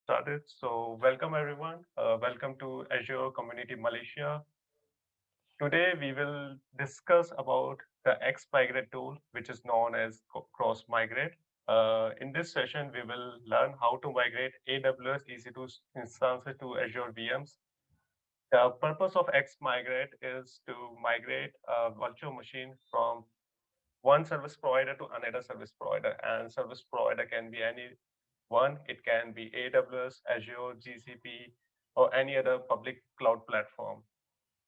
Started. So, welcome everyone. Welcome to Azure Community Malaysia. Today, we will discuss about the X-Migrate tool, which is known as Cross Migrate. In this session, we will learn how to migrate AWS EC2 instances to Azure VMs. The purpose of X-Migrate is to migrate a virtual machine from one service provider to another service provider, and service provider can be any one. It can be AWS, Azure, GCP, or any other public cloud platform.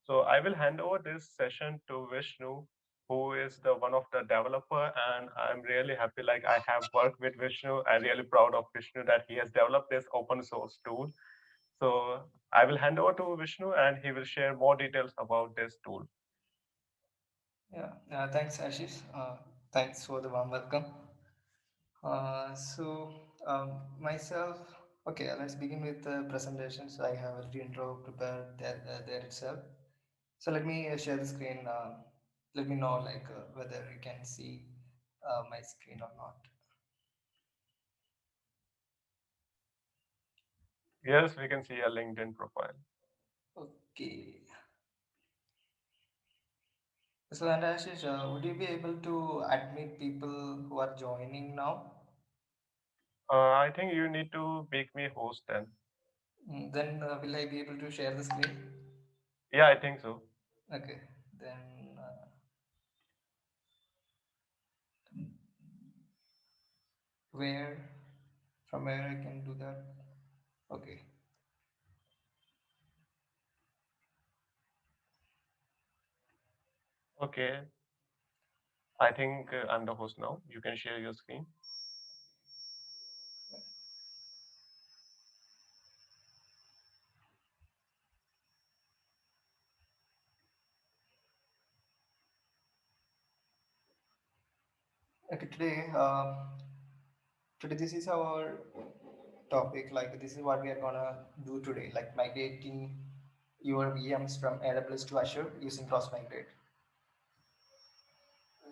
So I will hand over this session to Vishnu, who is the one of the developer, and I'm really happy. Like I have worked with Vishnu. I'm really proud of Vishnu that he has developed this open source tool. So I will hand over to Vishnu, and he will share more details about this tool. Thanks, Ashish. Thanks for the warm welcome. Myself, okay, let's begin with the presentation. So I have already intro prepared there itself. So let me share the screen. Let me know whether you can see my screen or not. Yes, we can see a LinkedIn profile. Okay. So and Ashish, would you be able to admit people who are joining now? I think you need to make me host then. Then will I be able to share the screen? Yeah, I think so. Okay. Then where from where I can do that? Okay. Okay, I think I'm the host now. You can share your screen. Okay. Today this is our topic. Like this is what we are gonna do today. Like migrating your VMs from AWS to Azure using Cross Migrate.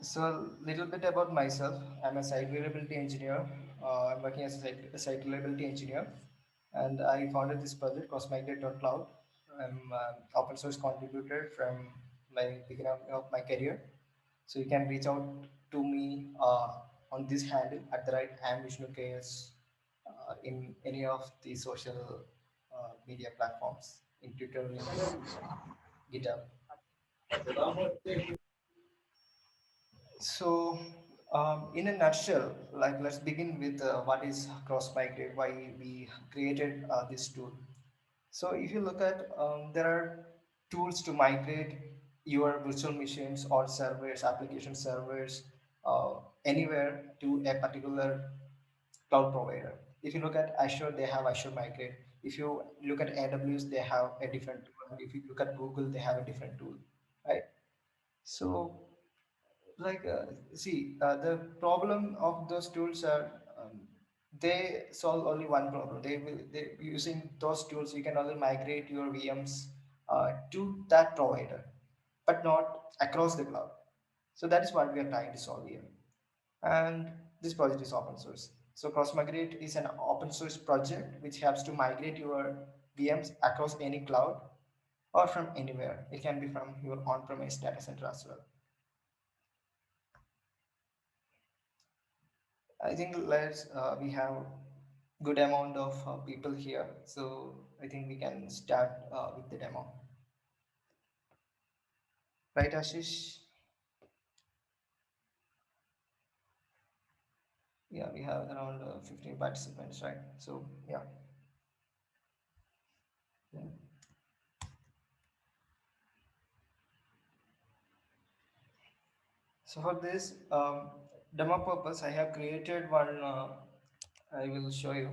So a little bit about myself. I'm a site reliability engineer. I'm working as a site reliability engineer, and I founded this project Cross Migrate.cloud. I'm an open source contributor from my beginning of my career. So you can reach out to me on this handle at the right am Vishnu KS in any of the social media platforms, in Twitter, LinkedIn, GitHub. So, in a nutshell, like let's begin with what is Cross Migrate, why we created this tool. So, if you look at, there are tools to migrate your virtual machines or servers, application servers, anywhere to a particular cloud provider. If you look at Azure, they have Azure Migrate. If you look at AWS, they have a different tool. And if you look at Google, they have a different tool, right? So the problem of those tools are they solve only one problem. They using those tools you can only migrate your VMs to that provider, but not across the cloud. So that is what we are trying to solve here. And this project is open source. So Cross Migrate is an open source project which helps to migrate your VMs across any cloud or from anywhere. It can be from your on-premise data center as well. I think we have good amount of people here, so I think we can start with the demo. Right, Ashish? Yeah, we have around 15 participants, right? So yeah. So for this demo purpose, I have created one. I will show you.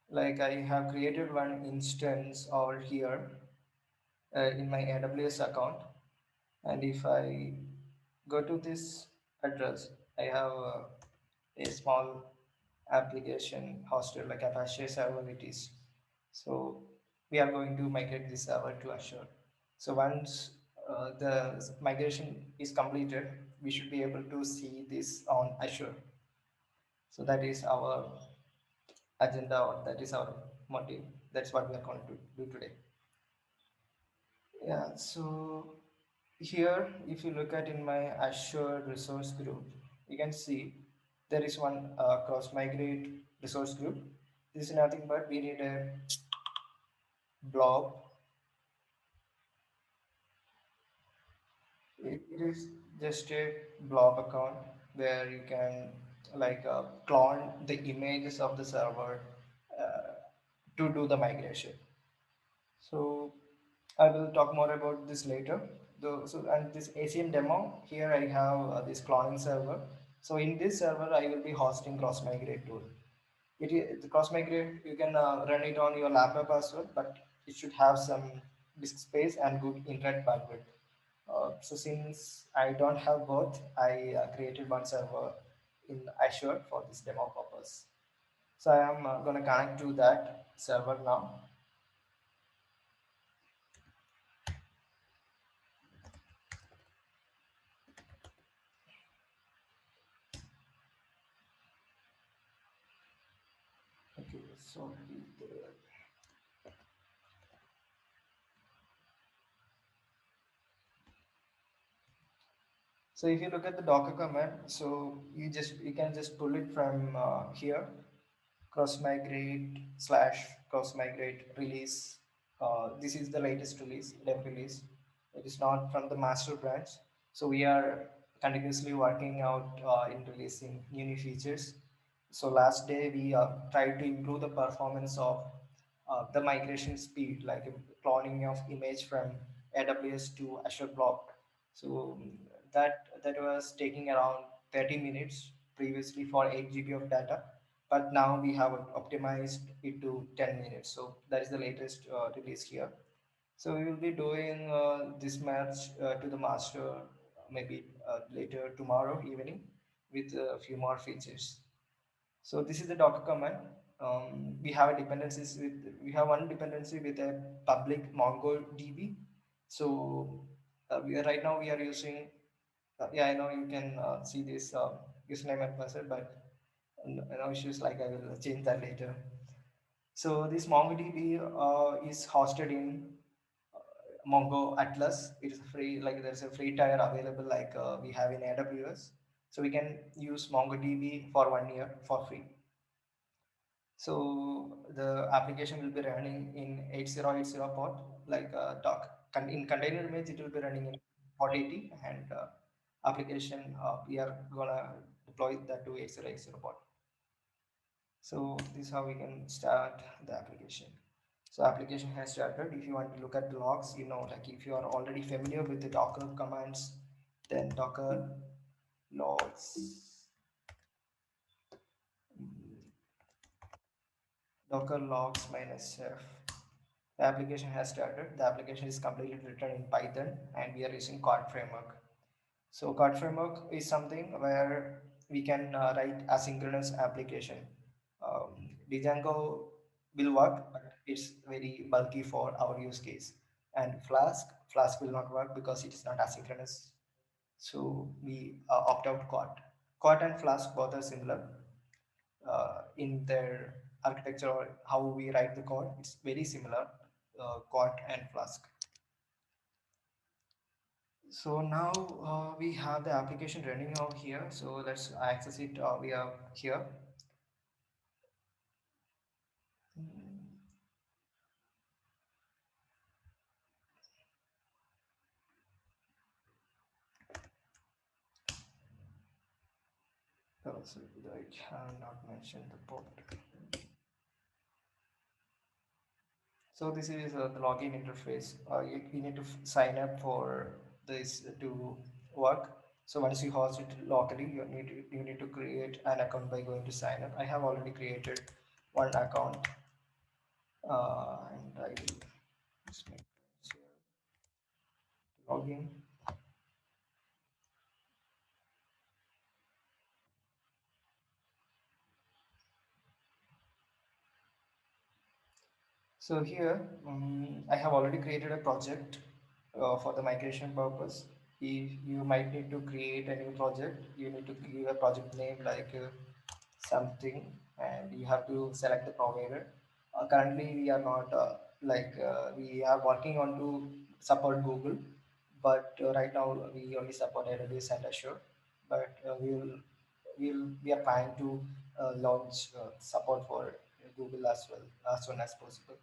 Like I have created one instance over here in my AWS account, and if I go to this address, I have a small application hosted like Apache server it is. So we are going to migrate this server to Azure. So once the migration is completed, we should be able to see this on Azure. So that is our agenda, or that is our motive. That's what we are going to do today. Yeah, so here, if you look at in my Azure resource group, you can see there is one cross migrate resource group. This is nothing but we need a blob. It is just a blob account where you can like clone the images of the server uh, to do the migration. So I will talk more about this later. So and this ACM demo here I have this cloning server. So in this server I will be hosting Cross Migrate tool. It is the Cross Migrate you can run it on your laptop as well, but it should have some disk space and good internet bandwidth. So since I don't have both, I created one server in Azure for this demo purpose. So I am going to connect to that server now. Okay, so so if you look at the Docker command, so you can just pull it from here, cross migrate slash cross migrate release. This is the latest release, dev release. It is not from the master branch. So we are continuously working out in releasing new features. So last day we tried to improve the performance of the migration speed, like cloning of image from AWS to Azure Blob. So that was taking around 30 minutes previously for 8 GB of data, but now we have optimized it to 10 minutes. So that is the latest release here. So we will be doing this match to the master maybe later tomorrow evening with a few more features. So this is the Docker command. We have one dependency with a public MongoDB. So right now we are using. Yeah, I know you can see this username and password, but no issues. Like I will change that later. So this MongoDB is hosted in Mongo Atlas. It is free. Like there's a free tier available, like we have in AWS. So we can use MongoDB for 1 year for free. So the application will be running in 8080 port, like in container image, it will be running in 4080, and application we are gonna deploy that to 8080 port. So this is how we can start the application. So application has started. If you want to look at the logs, like if you are already familiar with the Docker commands, then Docker logs, Docker logs minus f. The application has started. The application is completely written in Python and we are using Code framework. So Code framework is something where we can write asynchronous application. Django will work, but it's very bulky for our use case. And Flask will not work because it is not asynchronous. So we opt out Quad. Quad and Flask both are similar in their architecture or how we write the code. It's very similar, Quad and Flask. So now we have the application running over here. So let's access it. We have here. Also, I have not mentioned the port. So this is the login interface. You need to sign up for this to work. So once you host it locally, you need to create an account by going to sign up. I have already created one account, and I will just make login. So here, I have already created a project for the migration purpose. If you might need to create a new project, you need to give a project name like something, and you have to select the provider. Currently, we are not we are working on to support Google, but right now we only support AWS and Azure. But we are planning to launch support for Google as well as soon as possible.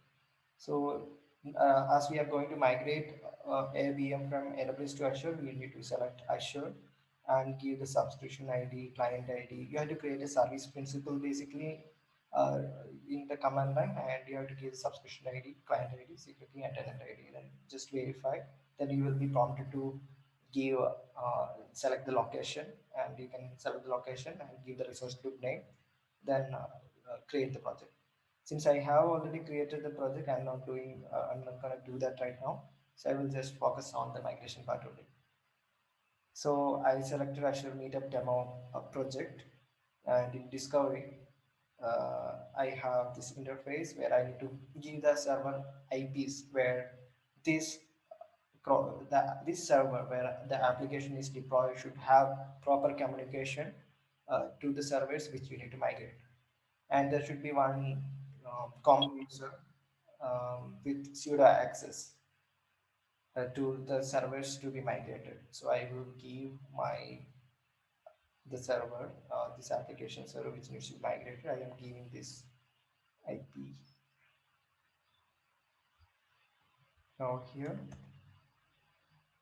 So as we are going to migrate a VM from AWS to Azure, we need to select Azure and give the subscription ID, client ID. You have to create a service principal basically uh, in the command line, and you have to give subscription ID, client ID, security, and tenant ID. Then just verify. Then you will be prompted to give select the location, and you can select the location and give the resource group name. Then create the project. Since I have already created the project, I'm not gonna do that right now. So I will just focus on the migration part only. So I selected Azure Meetup demo project, and in discovery, I have this interface where I need to give the server IPs where this this server where the application is deployed should have proper communication to the servers which you need to migrate, and there should be one common user with sudo access to the servers to be migrated. So I will give my the server, this application server which needs to be migrated. I am giving this IP now here,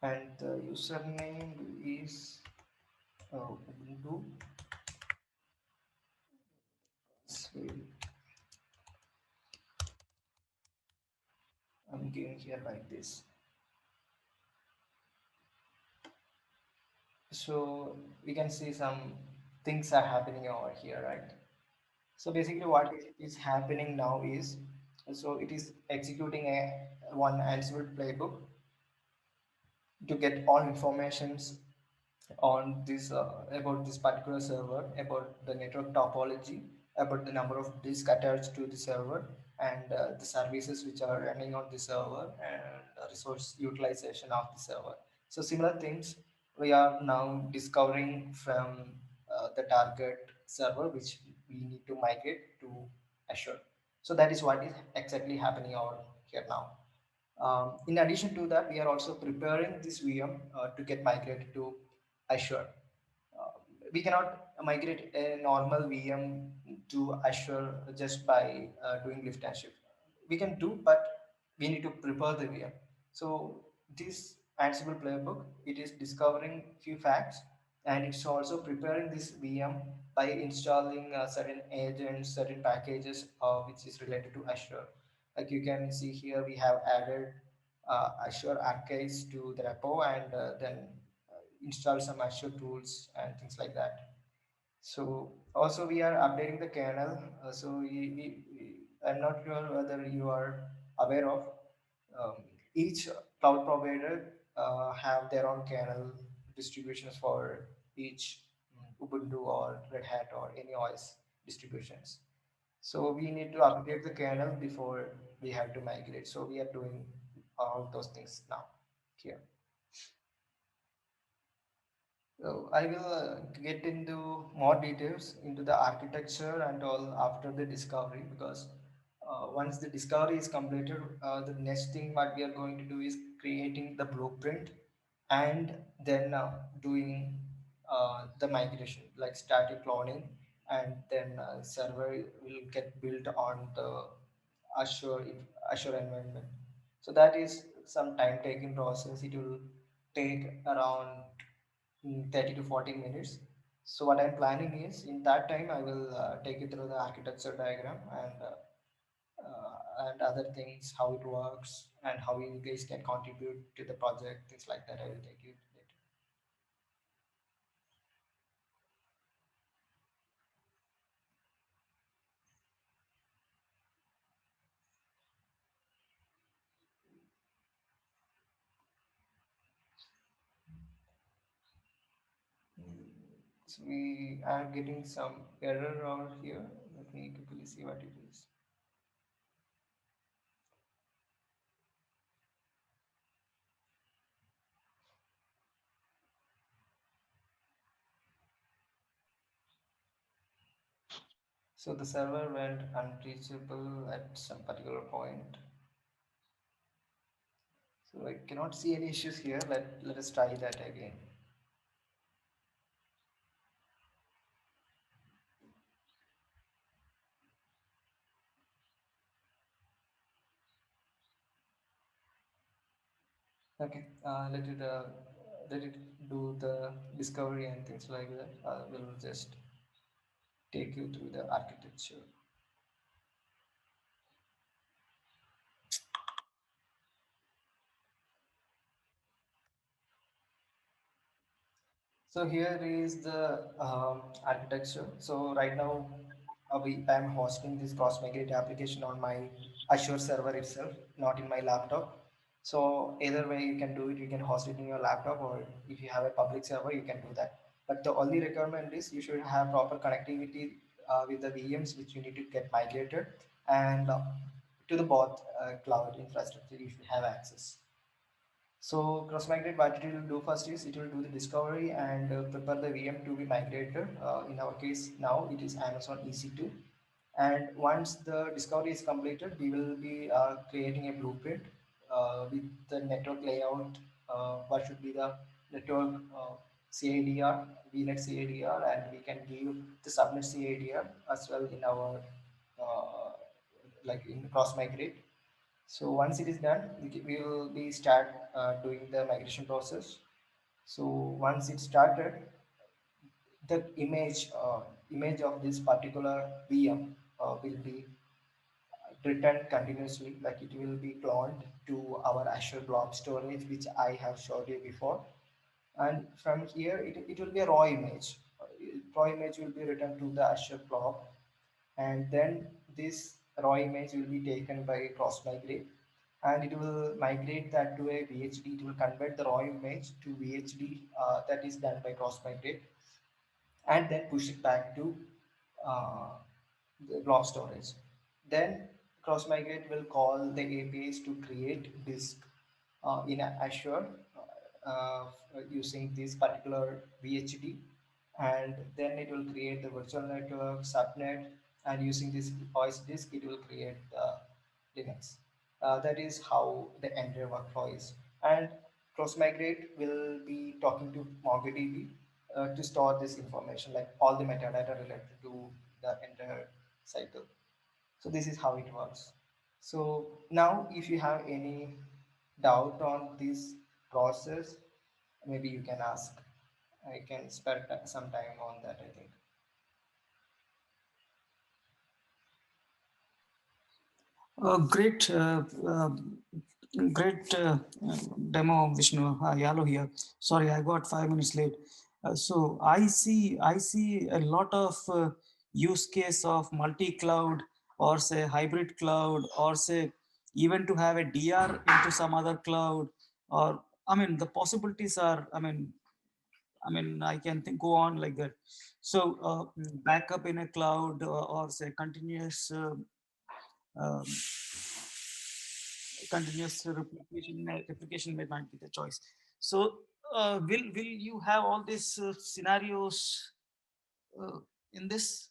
and the username is Ubuntu. So I'm giving here like this. So we can see some things are happening over here, right? So basically, what is happening now is, so it is executing a one Ansible playbook to get all informations on this about this particular server, about the network topology, about the number of disks attached to the server, and the services which are running on the server, and resource utilization of the server. So similar things we are now discovering from the target server which we need to migrate to Azure. So that is what is exactly happening over here now. In addition to that, we are also preparing this VM to get migrated to Azure. Uh, we cannot migrate a normal VM to Azure just by doing lift and shift. We can do, but we need to prepare the VM. So this Ansible playbook, it is discovering few facts, and it's also preparing this VM by installing certain agents, certain packages which is related to Azure. Like you can see here, we have added Azure Archives to the repo, and then install some Azure tools and things like that. So also we are updating the kernel. I'm not sure whether you are aware of um, each cloud provider have their own kernel distributions for each Ubuntu or Red Hat or any OS distributions. So we need to update the kernel before we have to migrate. So we are doing all those things now here. So I will get into more details into the architecture and all after the discovery, because once the discovery is completed, the next thing what we are going to do is creating the blueprint, and then doing the migration like static cloning, and then server will get built on the Azure Azure environment. So that is some time taking process. It will take around 30 to 40 minutes. So what I'm planning is in that time I will take you through the architecture diagram and other things, how it works and how you guys can contribute to the project, things like that. I will take you later. So we are getting some error over here. Let me quickly see what it is. So the server went unreachable at some particular point. So I cannot see any issues here. Let us try that again. Okay, let it do the discovery and things like that. We'll just take you through the architecture. So here is the architecture. So right now, I'm hosting this Cross Migrate application on my Azure server itself, not in my laptop. So either way you can do it. You can host it in your laptop, or if you have a public server, you can do that. But the only requirement is you should have proper connectivity with the VMs which you need to get migrated, and to the both cloud infrastructure you should have access. So cross migrate, what it will do first is it will do the discovery and prepare the VM to be migrated. In our case now it is Amazon EC2. And once the discovery is completed, we will be creating a blueprint with the network layout. What should be the network CADR, VNet CADR, and we can give the subnet CADR as well in our like in cross migrate. So once it is done, we will be start doing the migration process. So once it started, the image of this particular VM will be returned continuously, like it will be cloned to our Azure Blob Storage, which I have showed you before. And from here, it will be a raw image. Raw image will be returned to the Azure Blob, and then this raw image will be taken by cross migrate, and it will migrate that to a VHD. It will convert the raw image to VHD, that is done by cross migrate, and then push it back to uh, the blob storage. Then cross migrate will call the APIs to create disk in Azure using this particular VHD, and then it will create the virtual network subnet, and using this voice disk it will create the Linux. That is how the entire workflow is. And cross migrate will be talking to MongoDB to store this information, like all the metadata related to the entire cycle. So this is how it works. So now if you have any doubt on this process, maybe you can ask. I can spend some time on that, I think. Great, great demo, Vishnu. Yalo here. Sorry, I got 5 minutes late. So I see a lot of use case of multi-cloud, or say hybrid cloud, or say even to have a DR into some other cloud, or I mean the possibilities are. I mean, I can think go on like that. So backup in a cloud, or say um, continuous replication may not be the choice. So will you have all these scenarios uh, in this?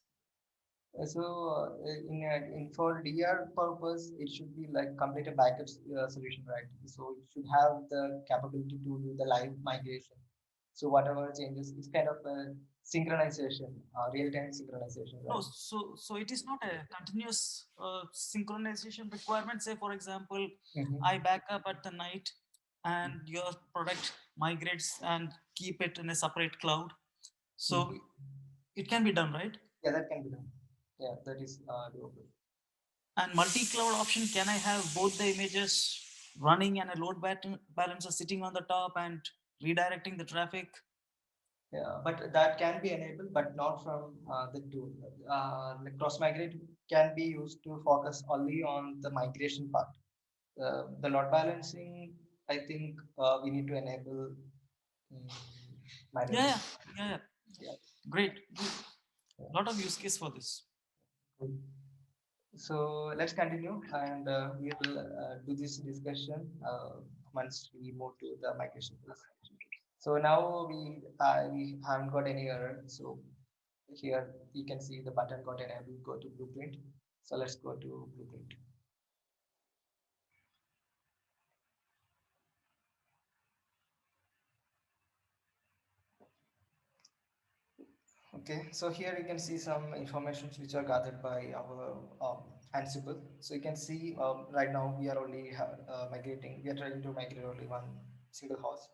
In for DR purpose, it should be like complete a backup solution, right? So it should have the capability to do the live migration. So whatever changes, it's kind of a synchronization, real-time synchronization, No, right? so it is not a continuous synchronization requirement. Say for example, I Mm-hmm. back up at the night and your product migrates and keep it in a separate cloud, so Mm-hmm. it can be done, right? Yeah, that can be done. Yeah, that is doable. And multi-cloud option, can I have both the images running and a balancer sitting on the top and redirecting the traffic? Yeah, but that can be enabled, but not from the tool. The cross migrate can be used to focus only on the migration part. The load balancing, I think we need to enable mm, Yeah, manually. yeah, yeah, yeah. Yeah, Great, good. yeah, Lot of use case for this. good. So let's continue, and we will do this discussion once we move to the migration phase. So now we haven't got any error. So Here you can see the button got enabled, go to blueprint. So let's go to blueprint. Okay, so here you can see some informations which are gathered by our Ansible. So you can see right now we are only migrating, we are trying to migrate only one single host.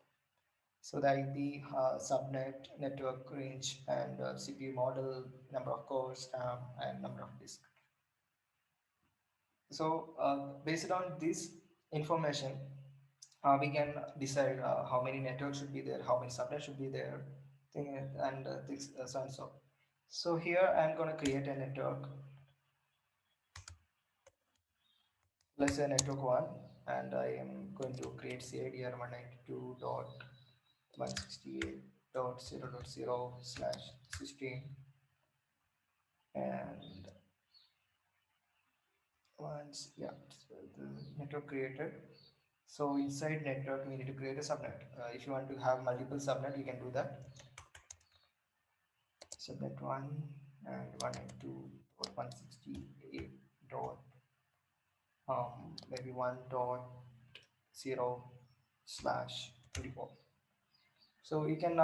So the IP, subnet, network range, and CPU model, number of cores, RAM, and number of disk. So based on this information, we can decide how many networks should be there, how many subnets should be there, and this so and so. So here I'm going to create a network. Let's say network one, and I am going to create CIDR 192.168.0.0/16, and once so the network created. So inside network we need to create a subnet. If you want to have multiple subnet, you can do that. Subnet 1 and 192.168 dot maybe 1.0/24. So you can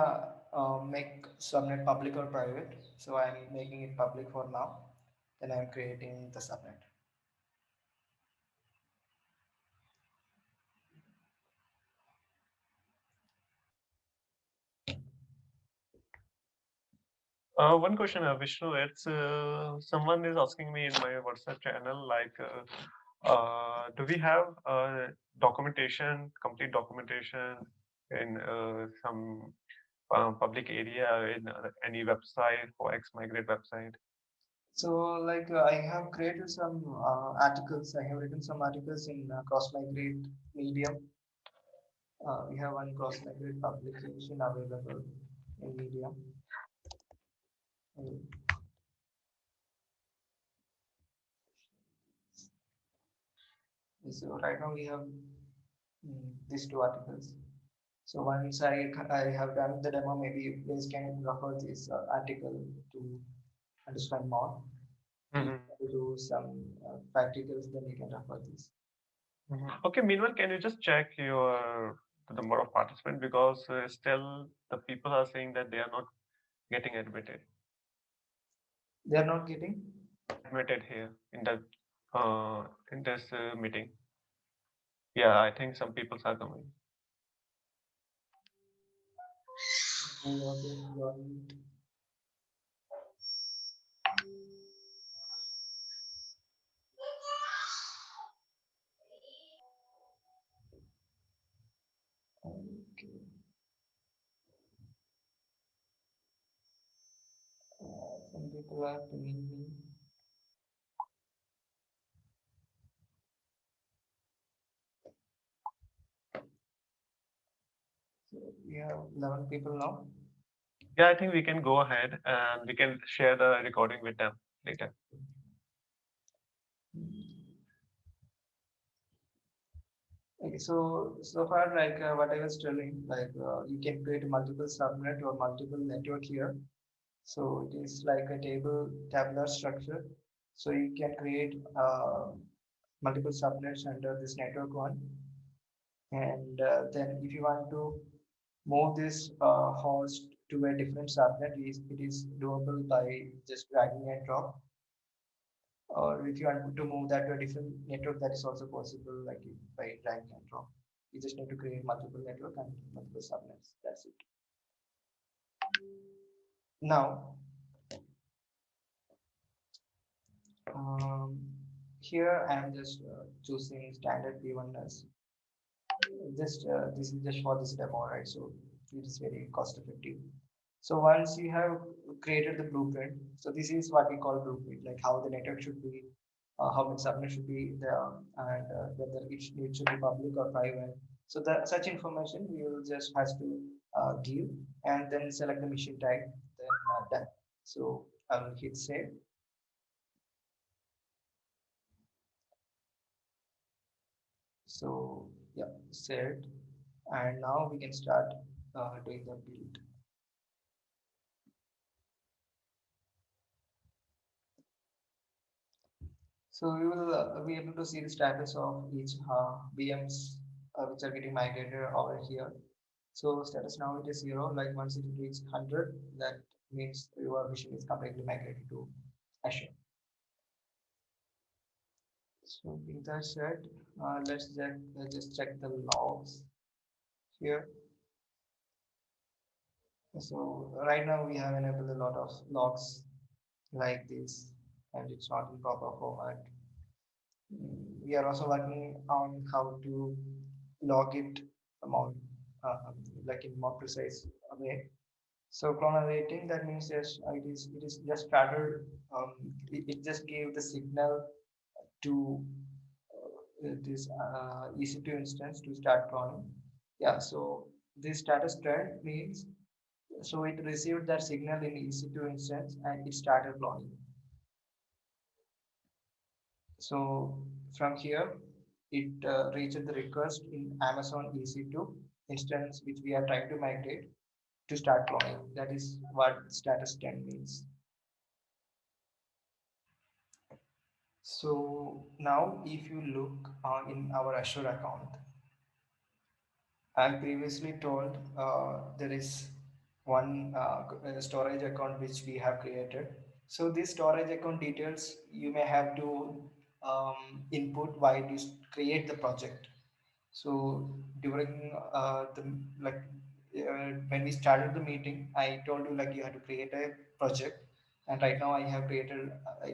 make subnet public or private. So I'm making it public for now. Then I'm creating the subnet. One question, Vishnu. It's someone is asking me in my WhatsApp channel, like, do we have documentation, complete documentation in some public area in any website or Xmigrate website? So like I have created some articles. I have written some articles in Cross Migrate Medium. We have one Cross Migrate publication available in Medium. So right now we have these two articles. So once I have done the demo, maybe you guys can refer this article to understand more. If Mhm. you do some practicals, then you can refer this. Okay, meanwhile, can you just check your the number of participants, because still the people are saying that they are not getting They are not getting. admitted here in this meeting. Yeah, I think some people are coming. Okay. Some people are pinging me. So we have 11 people now. Yeah, I think we can go ahead and we can share the recording with them later. Okay, so far, like what I was telling, like you can create multiple subnet or multiple network here. So it is like a tabular structure. So you can create multiple subnets under this network one. And then if you want to move this host to a different subnet, it is doable by just dragging and drop. Or if you want to move that to a different network, that is also possible, like by dragging and drop. You just need to create multiple network and multiple subnets. That's it. Now, um, here I am just choosing standard V1 as just this is just for this demo, right? So it is very cost effective. So once you have created the blueprint, so this is what we call blueprint, like how the network should be, how many subnets should be there, and whether it should be public or private. So the such information we will just has to give, and then select the machine type, then done. So I will hit save. So yeah, saved, and now we can start doing the build. So we will be able to see the status of each VMs which are getting migrated over here. So status now it is 0, like once it reaches 100, that means your machine is completely migrated to Azure. So with that said, let's just check the logs here. So right now we have enabled a lot of logs like this, and it's not in proper format. We are also working on how to log it more, uh, like in more precise way. So clonal that means yes, it is just started. It just gave the signal to this EC2 instance to start cloning. Yeah, so this status trend means so it received that signal in EC2 instance and it started cloning. So from here, it reached the request in Amazon EC2 instance, which we are trying to migrate to start cloning. That is what status 10 means. So now if you look in our Azure account, I previously told there is one storage account which we have created. So this storage account details you may have to input while you create the project. So during the like when we started the meeting, I told you like you have to create a project, and right now I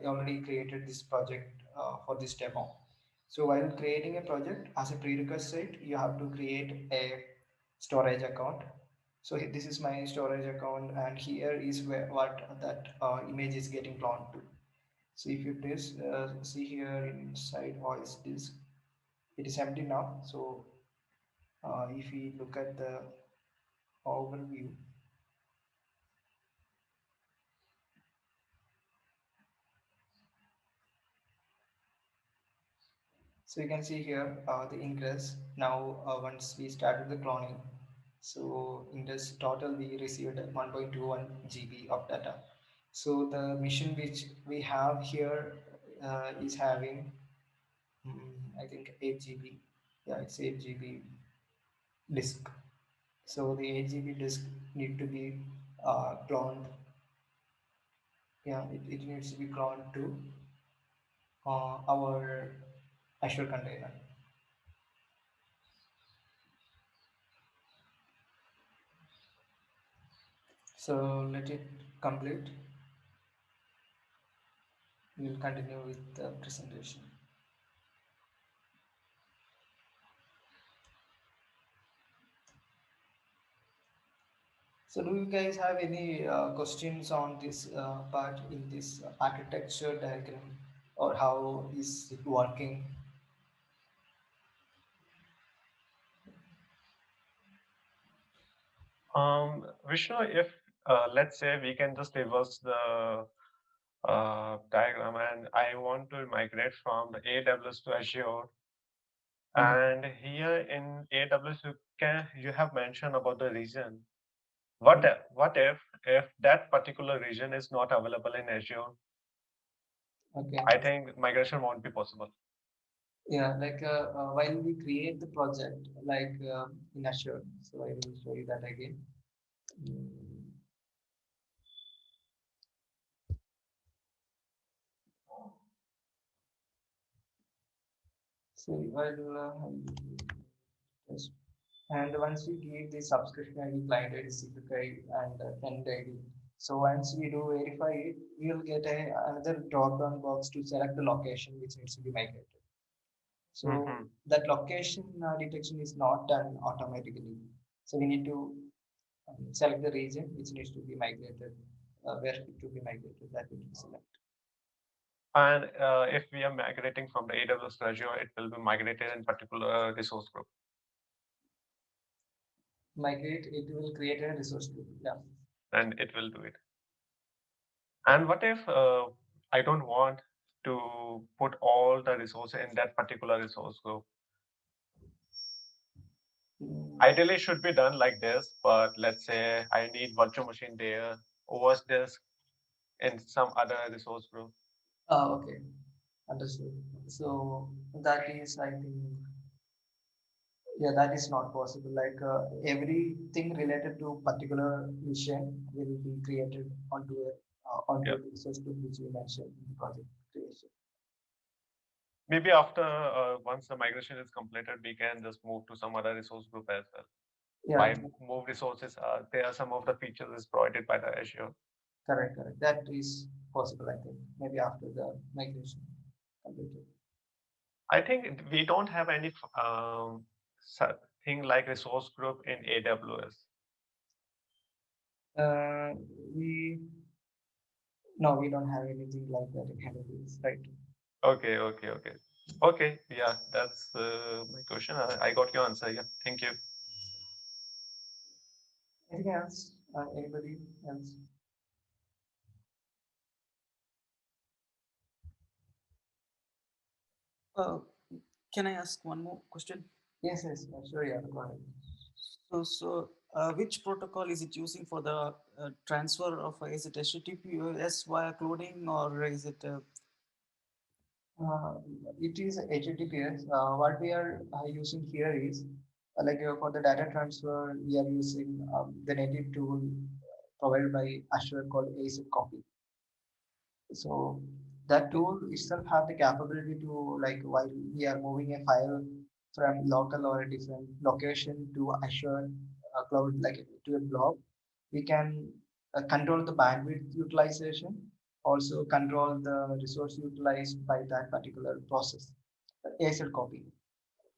already created this project for this demo. So while creating a project, as a prerequisite, you have to create a storage account. So this is my storage account, and here is where what that image is getting cloned to. So if you please see here inside voice disk, it is empty now. So if we look at the overview, so you can see here the ingress. Now once we started the cloning, so in this total we received 1.21 GB of data. So the machine which we have here is having I think 8 GB. Yeah, it's 8 GB disk. So the 8 GB disk need to be cloned. Yeah, it needs to be cloned to our Azure container. So let it complete. We will continue with the presentation. So do you guys have any questions on this part in this architecture diagram, or how is it working? Vishnu, if let's say we can just reverse the diagram, and I want to migrate from the AWS to Azure. And here in AWS, you have mentioned about the region. What if that particular region is not available in Azure? Okay. I think migration won't be possible. Yeah, like while we create the project, like in Azure, so I will show you that again. Mm, So while yes. And once we give the subscription ID, client ID, secret ID, and end ID. So once we do verify it, we will get another drop-down box to select the location which needs to be migrated. So Mhm. that location detection is not done automatically. So we need to select the region which needs to be migrated, where it to be migrated. That we need to select. And if we are migrating from the AWS to Azure, it will be migrated in particular resource group. Migrate, it will create a resource group. Yeah. And it will do it. And what if I don't want to put all the resources in that particular resource group? Mm, Ideally, it should be done like this, but let's say I need virtual machine there, OS disk in some other resource group. okay. Understood. So that is, I think, yeah, that is not possible. Like everything related to particular mission will be created onto Yeah. the resource group which we mentioned in the project creation. Maybe after once the migration is completed, we can just move to some other resource group as well. Yeah, By move resources, there are some of the features is provided by the Azure. correct, correct. That is possible, I think. Maybe after the migration completed. I think we don't have any thing like resource group in AWS. Uh, we no, we don't have anything like that in Helios, right? Okay, okay, okay. Okay, yeah, that's my question. I got your answer. Yeah, thank you. Anything else? Anybody else? Uh, can I ask one more question? Yes, yes, sure, yeah, go ahead. So, which protocol is it using for the transfer of, is it HTTPS via cloning, or is it Uh, it is HTTPS. What we are using here is for the data transfer, we are using the native tool provided by Azure called ACID Copy. So that tool itself have the capability to like while we are moving a file from local or a different location to Azure cloud like to a blob, we can control the bandwidth utilization, also control the resource utilized by that particular process, the ASL copy.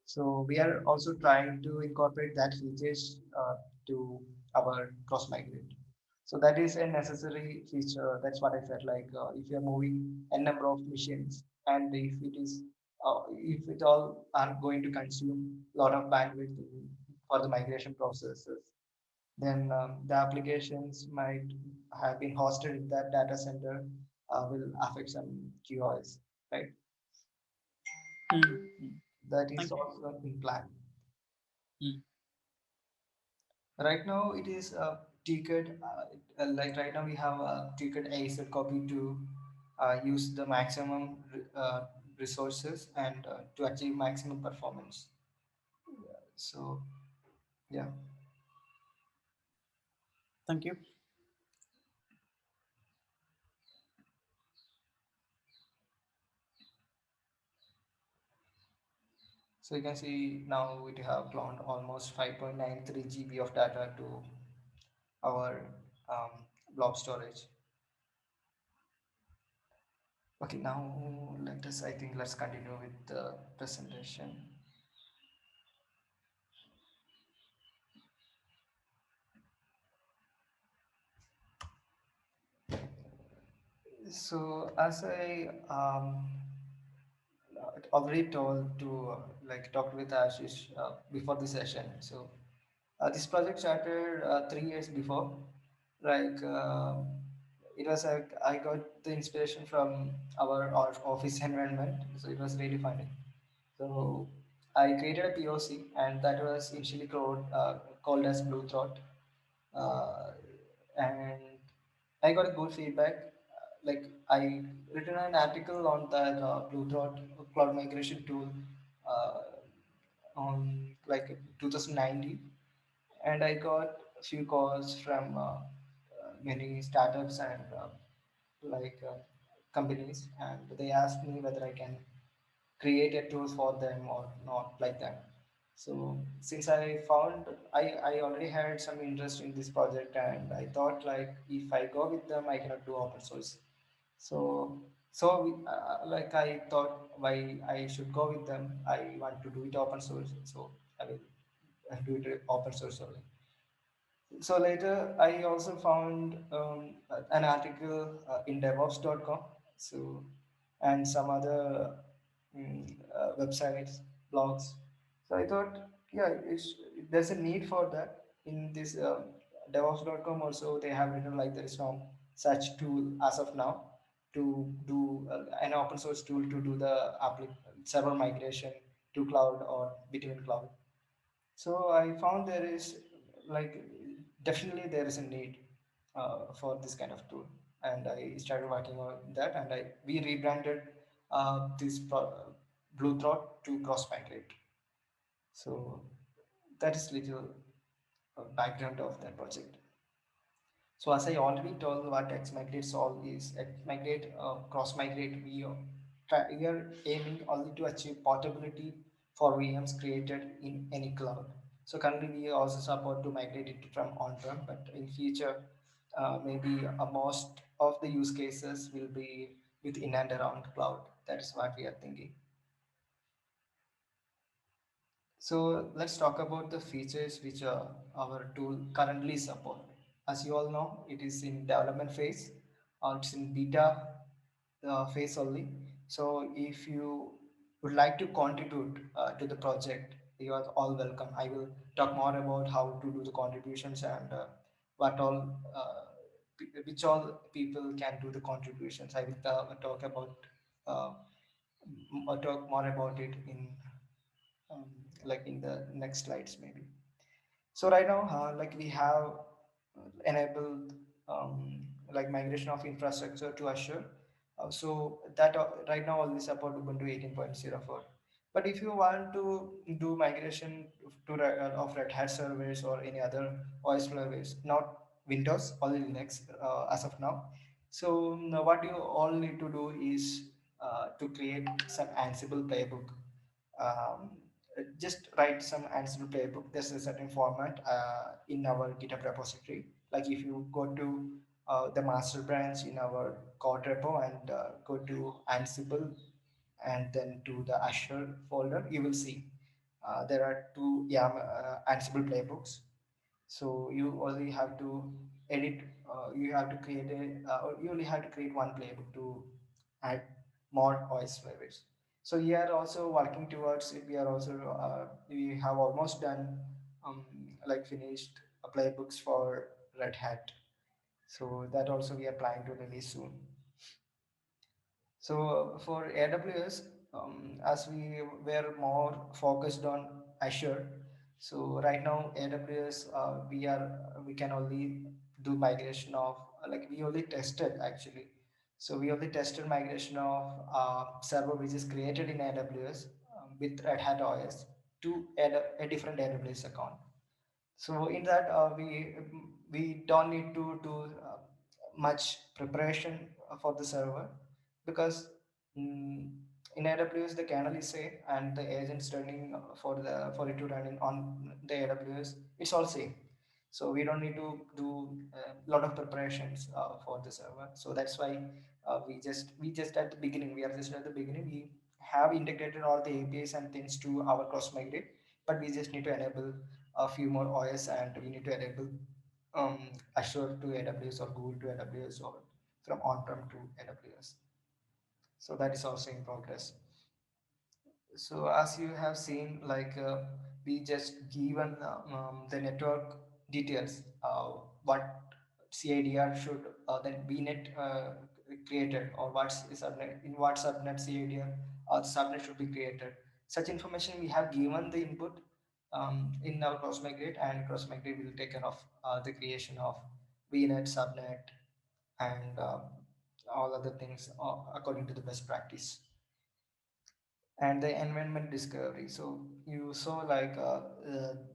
So we are also trying to incorporate that features to our cross migrate. So that is a necessary feature. That's what I felt like. If you're moving a number of machines, and if it all are going to consume a lot of bandwidth for the migration processes, then the applications might have been hosted in that data center will affect some QoS, right? Mm, mm. That is Thank you. also in plan. Mm. Right now, it is ticket. Like right now, we have a ticket ASIC copy to use the maximum resources and to achieve maximum performance. So yeah. Thank you. So you can see now we have cloned almost 5.93 GB of data to our blob storage. Okay, now I think let's continue with the presentation. So as I already told to talk with Ashish before the session. So this project started 3 years before. Like it was like I got the inspiration from our office environment. So it was really funny. So I created a POC, and that was initially called as Blue Throat. Uh, and I got a good feedback. I written an article on that Blue Throat cloud migration tool uh, on 2019, and I got a few calls from many startups and like uh, companies, and they asked me whether I can create a tool for them or not like that. So since I already had some interest in this project, and I thought like if I go with them I cannot do open source. So I thought why I should go with them. I want to do it open source, so I will do it open source only. So later, I also found an article in DevOps.com, so and some other websites, blogs. So I thought, yeah, there's a need for that in this DevOps.com. Also, they have written like there is no such tool as of now to do an open source tool to do the server migration to cloud or between cloud. So I found there is like definitely there is a need for this kind of tool, and I started working on that. And I we rebranded this Blue Thread to cross migrate. So that is little background of that project. So as I already told, what Xmigrate solve is Xmigrate, cross migrate. We are aiming only to achieve portability for VMs created in any cloud. So currently we also support to migrate it from on-prem, but in future, maybe most of the use cases will be within and around cloud. That's what we are thinking. So let's talk about the features which our tool currently support. As you all know, it is in development phase, or it's in beta phase only. So if you would like to contribute to the project, you are all welcome. I will talk more about how to do the contributions and what all, which all people can do the contributions. I will talk about, uh, talk more about it in um, like in the next slides maybe. So right now, like we have enabled like migration of infrastructure to Azure. So that right now only support Ubuntu 18.04. But if you want to do migration to of Red Hat servers or any other OS servers, not Windows, only Linux as of now. So now what you all need to do is to create some Ansible playbook. um, just write some Ansible playbook. There's a certain format in our GitHub repository. Like if you go to the master branch in our code repo and go to Ansible and then to the Azure folder, you will see there are two Ansible playbooks. So you only have to edit, you have to create or you only have to create one playbook to add more OS flavors. So we are also working towards it. We are also, we have almost done, like finished playbooks for Red Hat. So that also we are planning to release soon. So for AWS, as we were more focused on Azure, so right now AWS, we can only do migration of, like we only tested actually. So we only tested migration of server which is created in AWS with Red Hat OS to a different AWS account. So in that, we don't need to do much preparation for the server, because mm, in AWS the kernel is safe and the agents running for it to run in on the AWS, it's all same. So we don't need to do a lot of preparations for the server. So that's why we just at the beginning, we are just at the beginning. We have integrated all the APIs and things to our cross migrate, but we just need to enable a few more OS, and we need to enable Azure to AWS or Google to AWS or from on-prem to AWS. So that is also in progress. So as you have seen, like we just given the network details, what CIDR should then VNet created, or what's subnet, in what subnet CIDR or subnet should be created. Such information we have given the input in our cross migrate, and cross migrate will take care of the creation of VNet subnet and all other things according to the best practice. And the environment discovery, so you saw like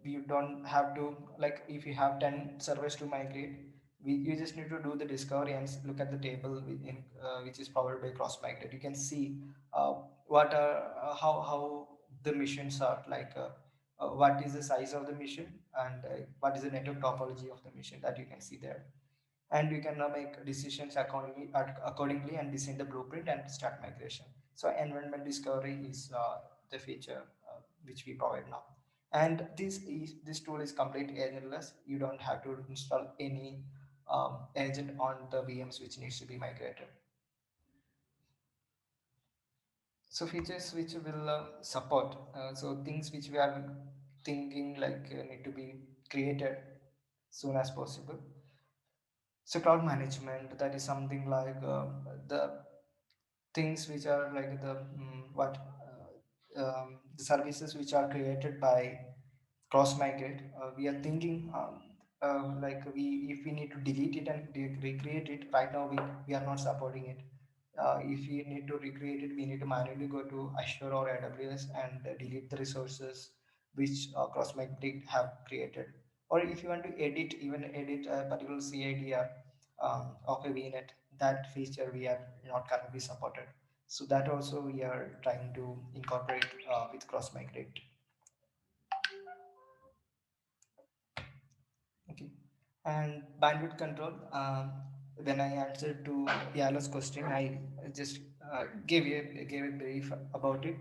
you don't have to, like if you have 10 servers to migrate, you just need to do the discovery and look at the table within, which is powered by cross migrate. You can see what are how the missions are, like what is the size of the mission, and what is the network topology of the mission, that you can see there. And you can now make decisions accordingly and design the blueprint and start migration. So environment discovery is the feature which we provide now. And this tool is complete agentless. You don't have to install any agent on the VMs which needs to be migrated. So features which will support, so things which we are thinking like need to be created soon as possible. So cloud management, that is something like the things which are like the what the services which are created by cross migrate. We are thinking like we if we need to delete it and recreate it. Right now we are not supporting it. If we need to recreate it, we need to manually go to Azure or AWS and delete the resources which Crossmigrate have created. Or if you want to edit, even edit a particular CIDR of a VNet, that feature we are not currently supported. So that also we are trying to incorporate with Crossmigrate. Okay. And bandwidth control. When I answered to Yala's question, I just gave a brief about it.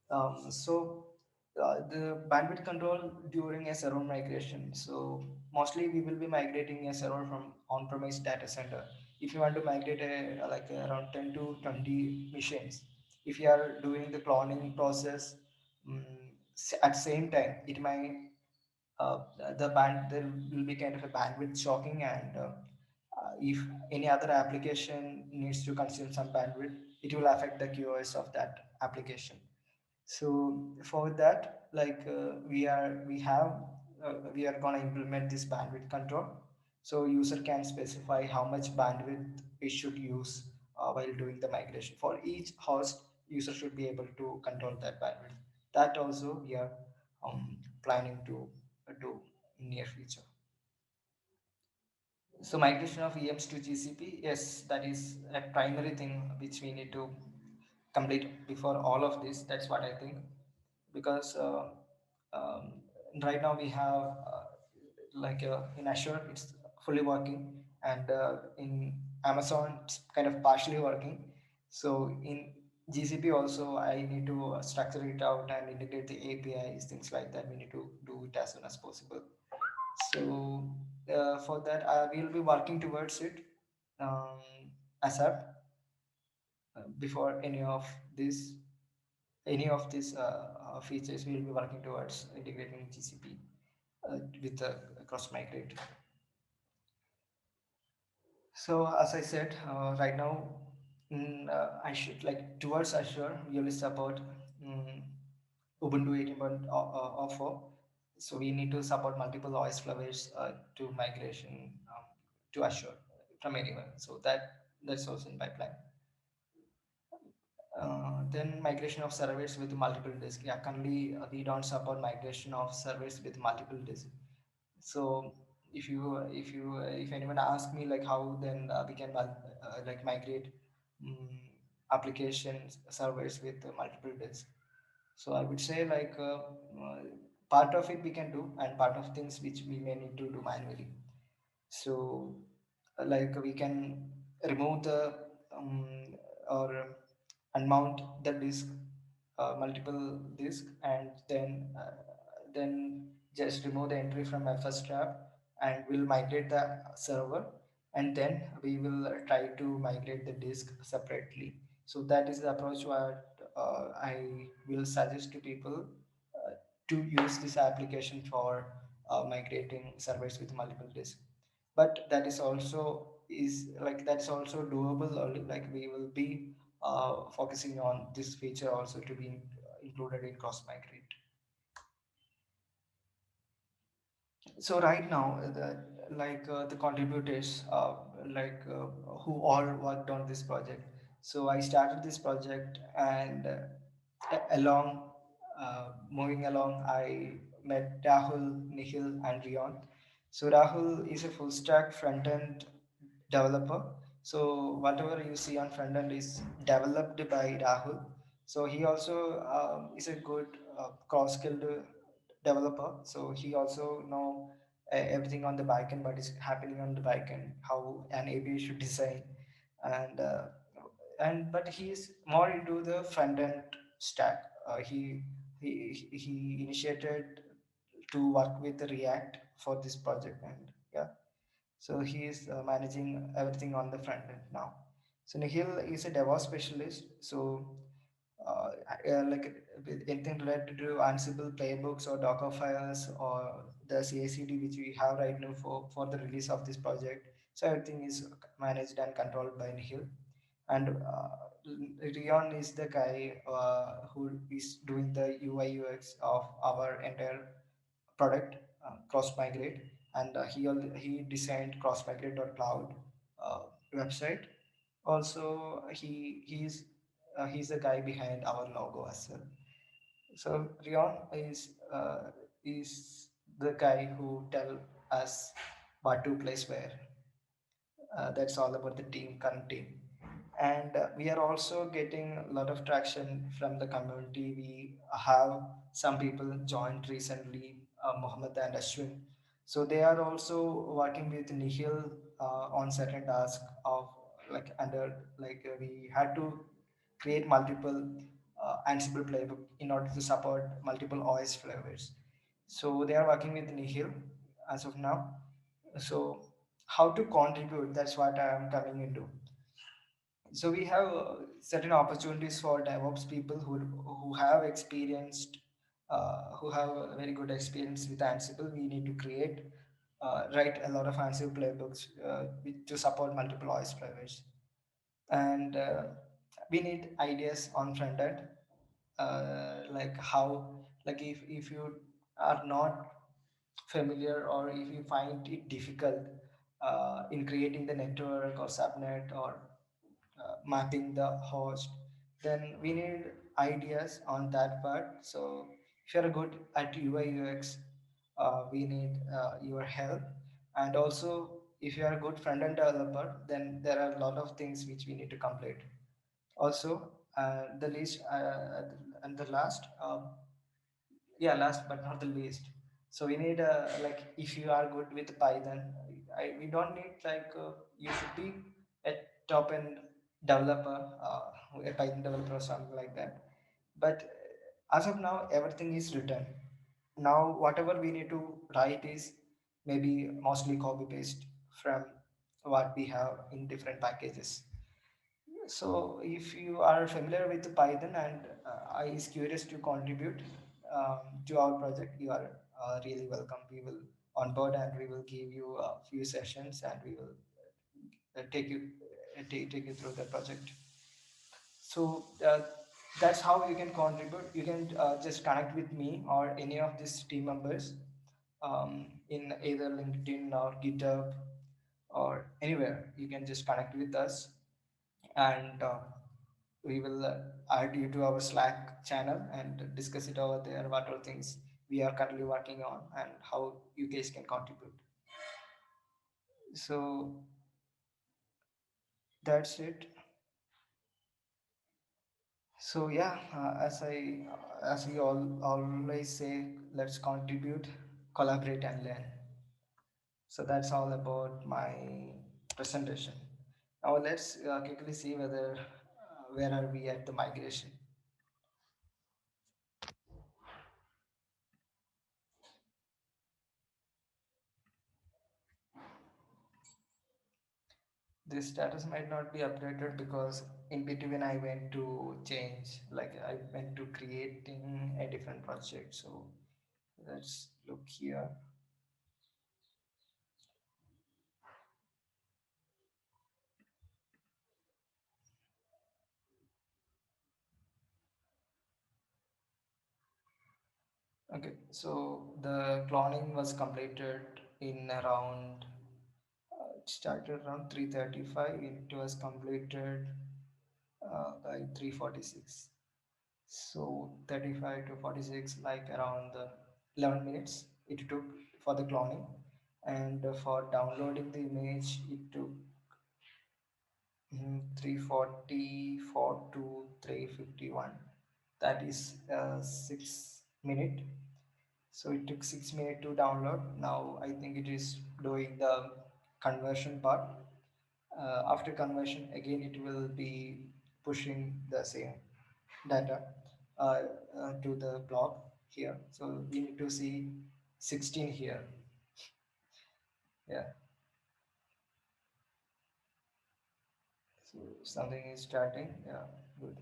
The bandwidth control during a server migration. So mostly we will be migrating a server from on-premise data center. If you want to migrate around 10 to 20 machines, if you are doing the cloning process at same time, it might uh, the band there will be kind of a bandwidth shocking, and if any other application needs to consume some bandwidth, it will affect the QoS of that application. So for that, we are going to implement this bandwidth control. So user can specify how much bandwidth it should use while doing the migration. For each host, user should be able to control that bandwidth. That also we are planning to do in near future. So migration of EMs to GCP, yes, that is a primary thing which we need to complete before all of this. That's what I think, because um, right now we have in Azure it's fully working, and in Amazon it's kind of partially working. So in GCP also I need to structure it out and integrate the APIs, things like that. We need to do it as soon as possible. So for that, we'll be working towards it um, ASAP before this any of these features. We'll be working towards integrating GCP with the cross migrate. So as I said, right now, I should like towards Azure, we only support um, Ubuntu 18.04. So we need to support multiple OS flavors to migration to Azure from anywhere. So that's also in pipeline. Then migration of servers with multiple disks. Yeah, currently we don't support migration of servers with multiple disks. So if anyone asks me like how, then we can migrate um, applications servers with multiple disks. So I would say part of it we can do, and part of things which we may need to do manually. So we can remove the or unmount the disk, multiple disk, and then just remove the entry from FS trap, and we'll migrate the server, and then we will try to migrate the disk separately. So that is the approach what I will suggest to people to use this application for migrating servers with multiple disks. But that is also doable, or like we will be focusing on this feature also to be included in cross migrate. So right now the contributors who all worked on this project. So I started this project, and along moving along, I met Rahul, Nikhil, and Rion. So Rahul is a full stack front end developer. So whatever you see on front end is developed by Rahul. So he also is a good cross skilled developer. So he also know everything on the backend, what is happening on the backend, how an API should design, and but he is more into the front end stack. He initiated to work with the React for this project, and yeah, so he is managing everything on the front end now. So Nikhil is a DevOps specialist. So with anything related to Ansible playbooks or Docker files or the CI/CD which we have right now for the release of this project. So everything is managed and controlled by Nikhil. And Rion is the guy who is doing the UI UX of our entire product, Cross Migrate, and he designed crossmigrate.cloud website. Also, he's the guy behind our logo as well. So Rion is the guy who tell us what to place where. That's all about the team, current team. And we are also getting a lot of traction from the community. We have some people joined recently, Mohammed and Ashwin. So they are also working with Nihil on certain tasks of like under we had to create multiple Ansible playbook in order to support multiple OS flavors. So they are working with Nihil as of now. So how to contribute, that's what I am coming into. So we have certain opportunities for DevOps people who have experienced who have a very good experience with Ansible. We need to create write a lot of Ansible playbooks to support multiple OS flavors, and we need ideas on front end, like how, like if you are not familiar or if you find it difficult in creating the network or subnet or mapping the host, then we need ideas on that part. So if you're good at UI UX, we need your help. And also, if you are a good front end developer, then there are a lot of things which we need to complete. Also, the least and the last, yeah, last but not the least. So we need like if you are good with Python, we don't need you should be a top end developer, a Python developer or something like that. But as of now, everything is written. Now, whatever we need to write is maybe mostly copy paste from what we have in different packages. So if you are familiar with Python and I is curious to contribute to our project, you are really welcome. We will onboard and we will give you a few sessions and we will take you take you through the project. So that's how you can contribute. You can just connect with me or any of these team members in either LinkedIn or GitHub or anywhere. You can just connect with us, and we will add you to our Slack channel and discuss it over there. What are things we are currently working on and how you guys can contribute. So that's it. So yeah, as we all always say, let's contribute, collaborate, and learn. So that's all about my presentation. Now let's quickly see whether where are we at the migration. This status might not be updated because in between I went to change, like I went to creating a different project. So let's look here. Okay, so the cloning was completed in around it started around 3:35. It was completed by 3:46. So 35 to 46, like around 11 minutes it took for the cloning, and for downloading the image it took 344 to 351. That is 6 minute. So it took 6 minutes to download. Now I think it is doing the conversion part. After conversion, again it will be pushing the same data uh, to the block here. So we need to see 16 here. Yeah. So something is starting. Yeah, good.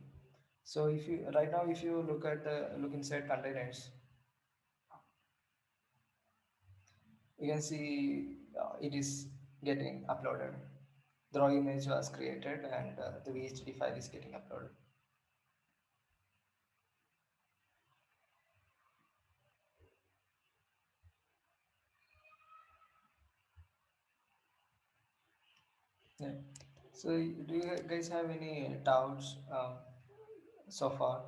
So if you right now, if you look inside containers, you can see it is getting uploaded. The raw image was created and the VHD file is getting uploaded. Yeah. So, do you guys have any doubts so far?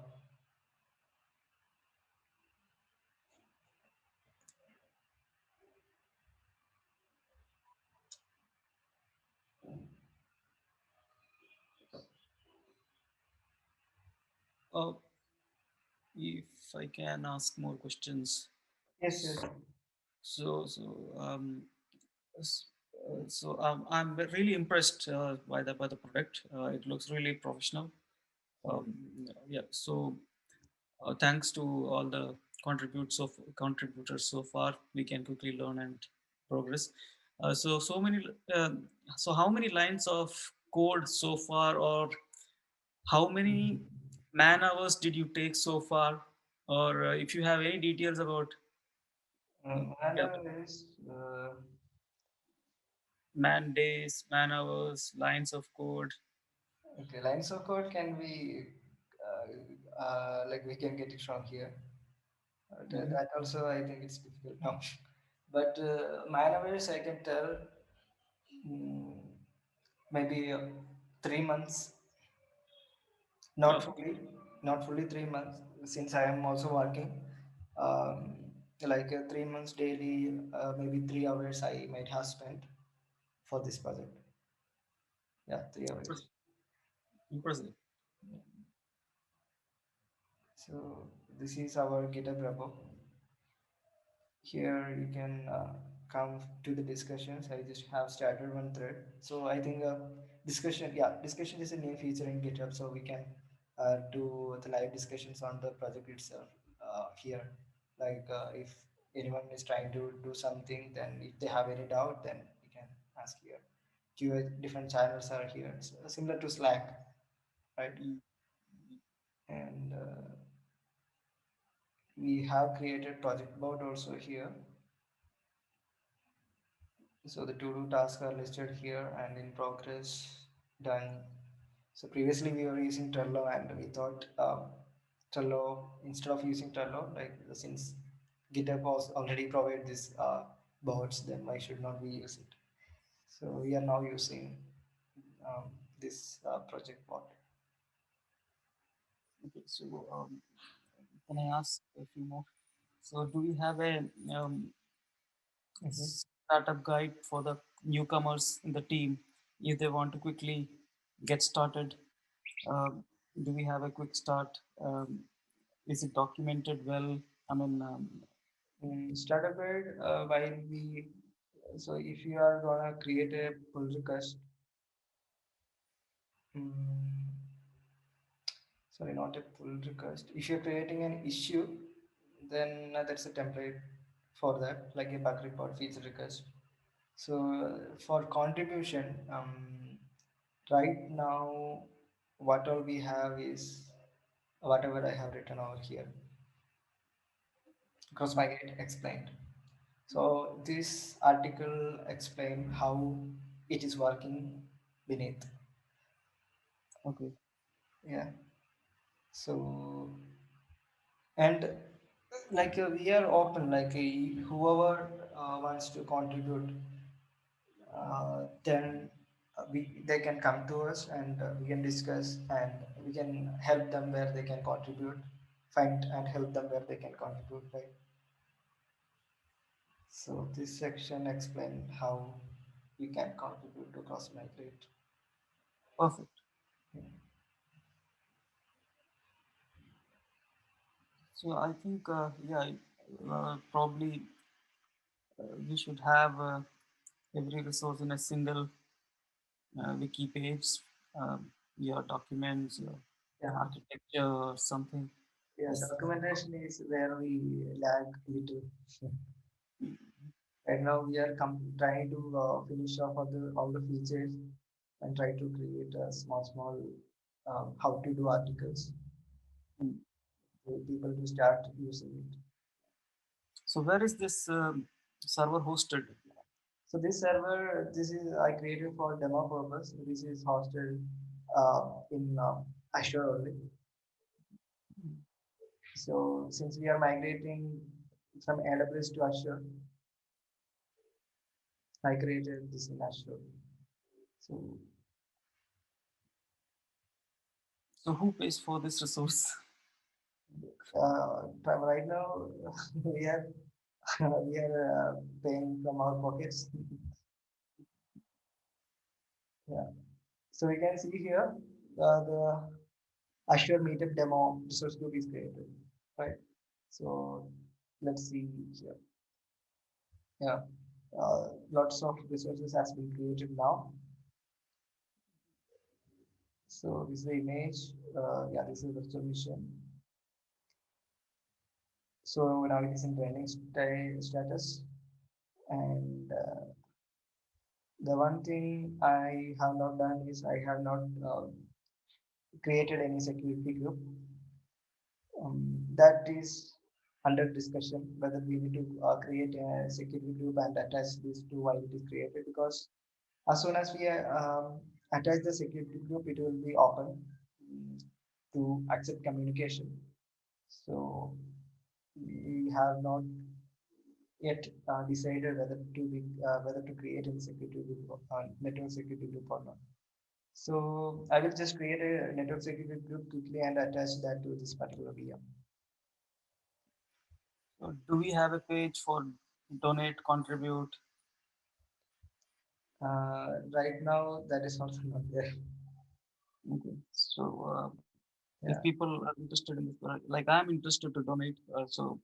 Uh, if I can ask more questions. Yes, yes. So, s- I'm really impressed by the product. It looks really professional. Um, yeah. So thanks to all the contributors so far, we can quickly learn and progress. So many. Um, so how many lines of code so far, or how many man hours did you take so far, or if you have any details about yeah, Manner is man days, man hours, lines of code. okay. Lines of code can be like we can get it from here. Mhm. That also I think it's difficult now. But man hours I can tell mm, maybe 3 months, not Oh, fully, not fully 3 months since I am also working. Um, like 3 months daily, maybe 3 hours I might have spent for this project. Yeah, 3 hours. impressive. So this is our GitHub repo. Here you can come to the discussions. I just have started one thread. So I think discussion, yeah, discussion is a new feature in GitHub. So we can do the live discussions on the project itself here. Like if anyone is trying to do something, then if they have any doubt, then we can ask here. Q&A, different channels are here. It's similar to Slack, right? Mm. And we have created project board also here. So the to-do tasks are listed here and in progress, done. So previously we were using Trello and we thought Trello, instead of using Trello, like since GitHub was already provide this boards, then why should not we use it? So we are now using this project board. Okay, so can I ask a few more? So, do we have a Mhm. startup guide for the newcomers in the team if they want to quickly get started? Um, do we have a quick start? Is it documented well? I mean, Startup guide, while we, so if you are gonna create a pull request, mm, sorry, not a pull request. If you're creating an issue, then that's a template for that, like a bug report, feature request. So for contribution, right now, what all we have is whatever I have written over here. Cross migrate explained. So this article explained how it is working beneath. okay. Yeah. So and like we are open, like whoever wants to contribute, then they can come to us and we can discuss and we can help them where they can contribute, find and help them where they can contribute, right? So this section explain how we can contribute to cross migrate. Perfect. So I think, yeah, probably we should have every resource in a single wiki page, your documents, your Yeah, architecture, or something. yeah. Yes. Documentation is where we lag little. Mm. Right now we are trying to finish off all the features and try to create a small how to do articles Mm. for people to start using it. So where is this server hosted? So this server, this is I created for demo purpose. This is hosted in Azure only. So since we are migrating from AWS to Azure, I created this in Azure. So So who pays for this resource? Right now, we are paying from our pockets. Yeah. So we can see here the Azure Meetup demo resource group is created, right? So let's see here. Yeah, lots of resources has been created now. So this is the image. Yeah, this is the virtual mission. So now it is in training status, and the one thing I have not done is I have not created any security group. That is under discussion whether we need to create a security group and attach this to while it is created, because as soon as we attach the security group, it will be open to accept communication. So we have not yet decided whether to create a security group, network security group or not. So I will just create a network security group quickly and attach that to this particular VM. So do we have a page for donate, contribute? Right now, that is also not there. Okay. So if Yeah. people are interested in this, like I'm interested to donate, so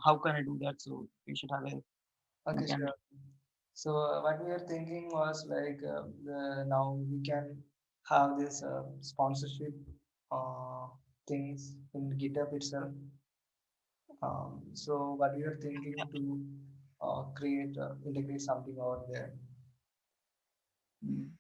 how can I do that? So we should have a Okay, mechanism. sure. So what we are thinking was like now we can have this sponsorship uh, things in GitHub itself. So what we are thinking to create integrate something over there. Mm.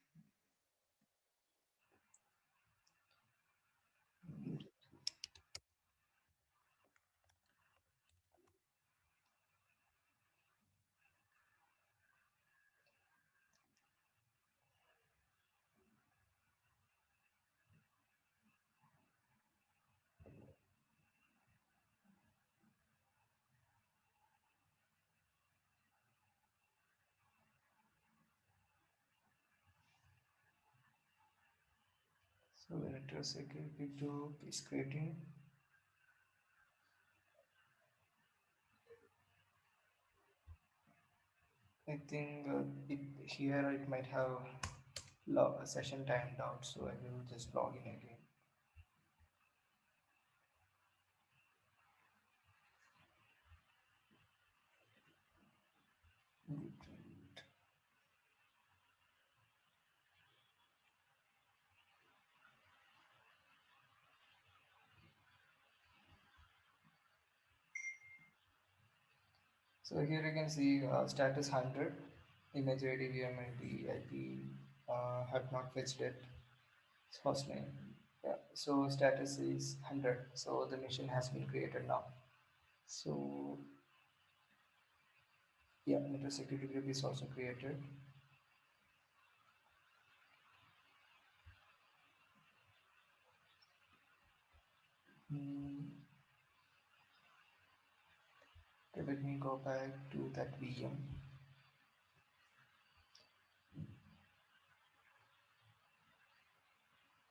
So the network security group is creating. I think here it might have session timed out, so I will just log in again. So here you can see status 100, image ID, VM ID, IP, have not fetched it, host name. Yeah, so status is 100. So the mission has been created now. So yeah, network security group is also created. Hmm. Okay, let me go back to that VM.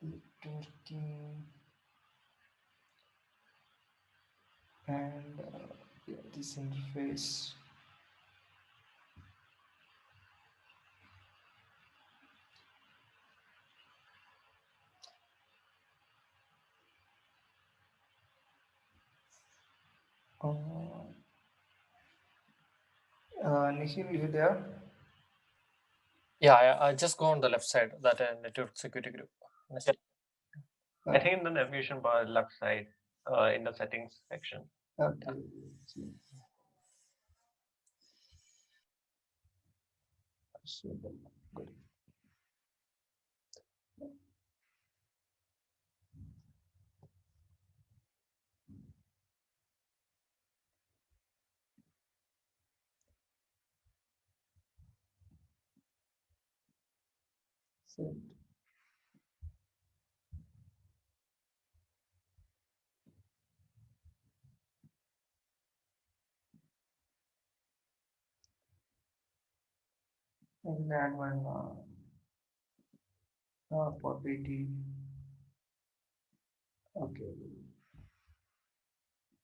Networking and yeah, this interface. Uh, Nikhil, you there? Yeah, I just go on the left side, that network security group. Yeah. I think in the navigation bar left side, in the settings section. Okay. So, good. So, I will add one port 80. Okay.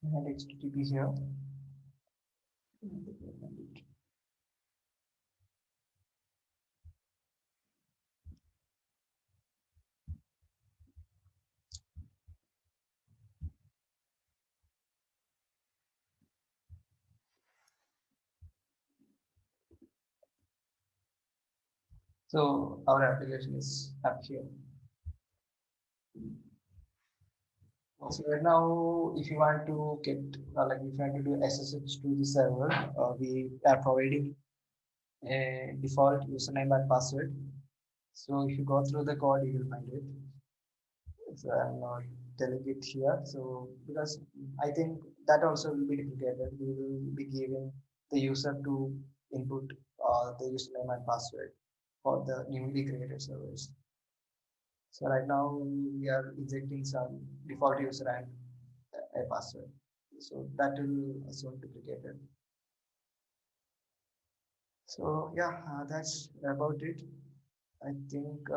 And HTTP here. So our application is up here. So right now, if you want to get like if you want to do SSH to the server, we are providing a default username and password. So if you go through the code, you will find it. So I'm not telling it here. So because I think that also will be duplicated, we will be giving the user to input the username and password for the newly created servers. So right now we are injecting some default user and a password. So that will also duplicated. So yeah, that's about it. I think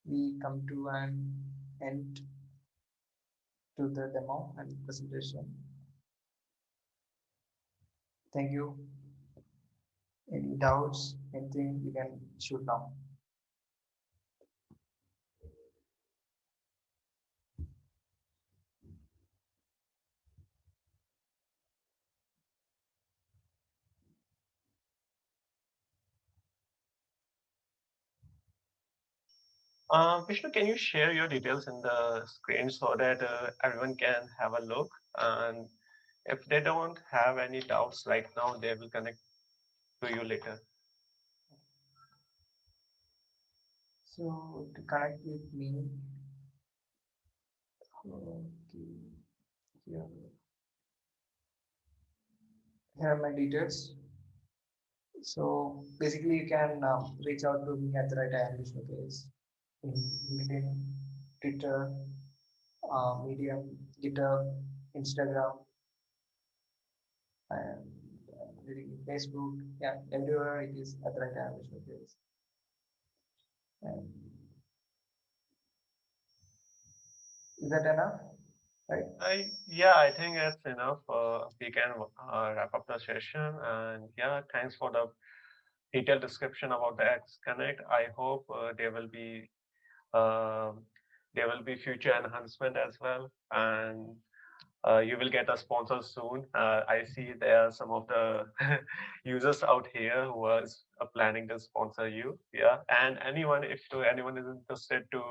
we come to an end to the demo and presentation. Thank you. Any doubts, anything you can shoot now. Vishnu, can you share your details in the screen so that everyone can have a look? And if they don't have any doubts right now, they will connect to you later. So to connect with me, okay, here, here are my details. So basically, you can reach out to me at the right time, Vishnu Case, in LinkedIn, Twitter, Medium, GitHub, Instagram, and Facebook. Yeah, everywhere it is at the right time, Vishnu Case. And is that enough? Right? Yeah, I think that's enough. We can wrap up the session. And yeah, thanks for the detailed description about the X Connect. I hope um there will be future enhancement as well, and you will get a sponsor soon. I see there are some of the users out here who are planning to sponsor you. Yeah, and anyone is interested to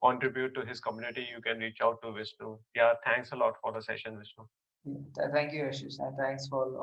contribute to his community, you can reach out to Vishnu. Yeah, thanks a lot for the session, Vishnu. Yeah, thank you, Ashish, and thanks for